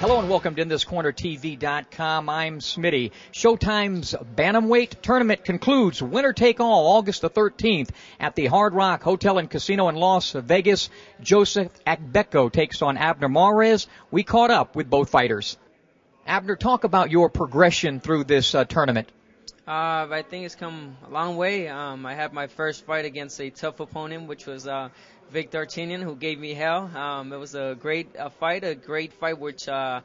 Hello and welcome to InThisCornerTV.com. I'm Smitty. Showtime's Bantamweight tournament concludes winner take all August the 13th at the Hard Rock Hotel and Casino in Las Vegas. Joseph Agbeko takes on Abner. We caught up with both fighters. Abner, talk about your progression through this tournament. I think it's come a long way. I had my first fight against a tough opponent, which was Vic Darchinyan, who gave me hell. It was a great fight, which I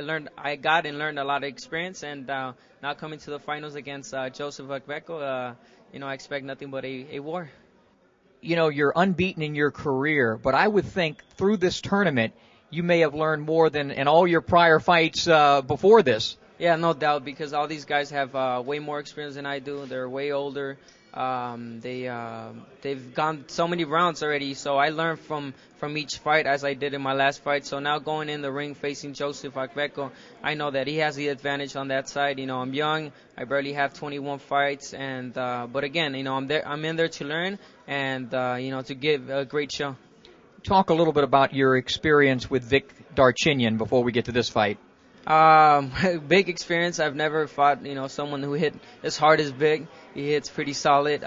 learned a lot of experience. And now coming to the finals against Joseph Agbeko, I expect nothing but a war. You know, you're unbeaten in your career, but I would think through this tournament you may have learned more than in all your prior fights before this. Yeah, no doubt, because all these guys have way more experience than I do. They're way older. They've gone so many rounds already, so I learned from each fight as I did in my last fight. So now going in the ring facing Joseph Agbeko, I know that he has the advantage on that side. I'm young. I barely have 21 fights, and but again, I'm in there to learn and to give a great show. Talk a little bit about your experience with Vic Darchinyan before we get to this fight. Big experience. I've never fought, someone who hit as hard as Vic. He hits pretty solid.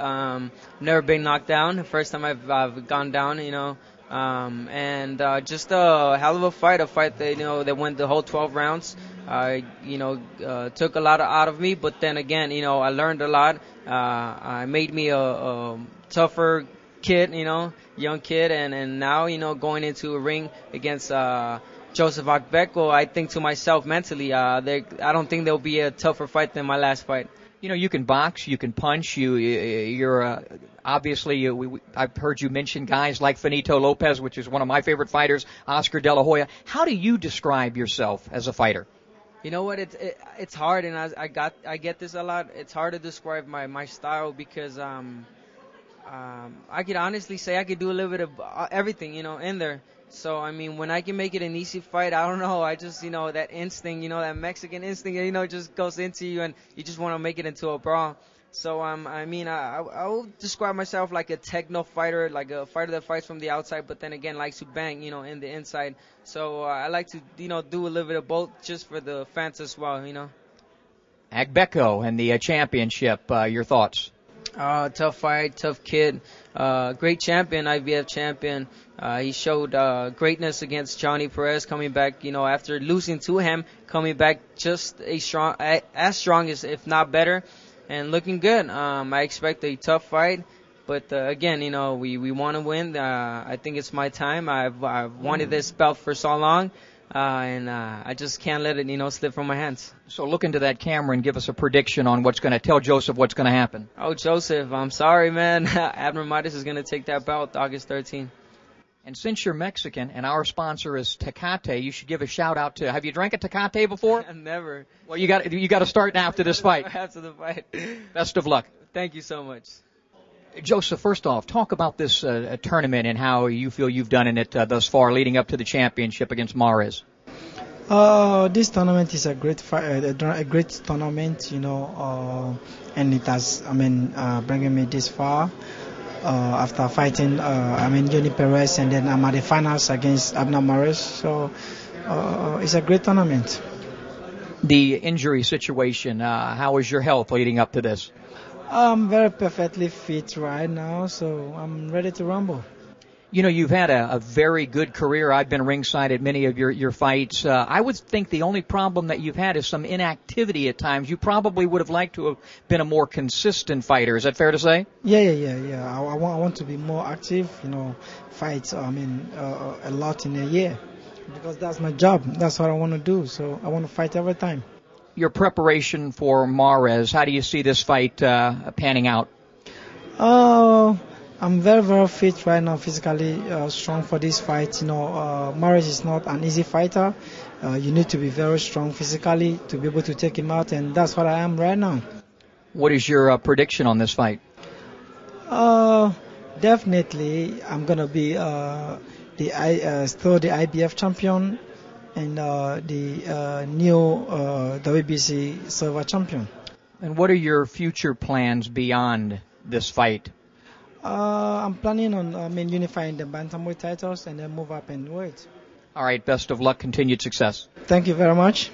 Never been knocked down. The first time I've gone down, and just a hell of a fight that, that went the whole 12 rounds. Took a lot out of me, but then again, I learned a lot. I made me a tougher kid, young kid, and now, going into a ring against, Joseph Agbeko, I think to myself mentally, I don't think there'll be a tougher fight than my last fight. You can box, you can punch, you're obviously, I've heard you mention guys like Finito Lopez, which is one of my favorite fighters, Oscar De La Hoya. How do you describe yourself as a fighter? You know what, it's hard, and I get this a lot. It's hard to describe my style because I could honestly say I could do a little bit of everything, in there. So, when I can make it an easy fight, I don't know. I just, that instinct, that Mexican instinct, just goes into you and you just want to make it into a brawl. So, I will describe myself like a techno fighter, like a fighter that fights from the outside, but then again likes to bang, in the inside. So, I like to, do a little bit of both just for the fans as well, Agbeko and the championship, your thoughts? Tough fight, tough kid, great champion, IBF champion. He showed greatness against Johnny Perez, coming back, after losing to him, coming back just as strong as, if not better, and looking good. I expect a tough fight, but again, we want to win. I think it's my time. I've wanted this belt for so long. And I just can't let it, slip from my hands. So look into that camera and give us a prediction on tell Joseph what's going to happen. Oh, Joseph, I'm sorry, man. Abner is going to take that belt August 13th. And since you're Mexican and our sponsor is Tecate, you should give a shout out to. Have you drank a Tecate before? Never. Well, you got to start after this fight. After the fight. Best of luck. Thank you so much. Joseph, first off, talk about this tournament and how you feel you've done in it thus far, leading up to the championship against Mares. This tournament is a great a great tournament, and it has, bringing me this far. After fighting, Johnny Perez, and then I'm at the finals against Abner. So it's a great tournament. The injury situation, how is your health leading up to this? I'm very perfectly fit right now, so I'm ready to rumble. You've had a very good career. I've been ringside at many of your fights. I would think the only problem that you've had is some inactivity at times. You probably would have liked to have been a more consistent fighter. Is that fair to say? Yeah. I want to be more active, fight, a lot in a year. Because that's my job. That's what I want to do. So I want to fight every time. Your preparation for Mares, how do you see this fight panning out? I'm very, very fit right now, physically strong for this fight. Mares is not an easy fighter. You need to be very strong physically to be able to take him out, and that's what I am right now. What is your prediction on this fight? Definitely, I'm going to be still the IBF champion and the new WBC silver champion. And what are your future plans beyond this fight? I'm planning on unifying the Bantamweight titles and then move up in weight. All right, best of luck, continued success. Thank you very much.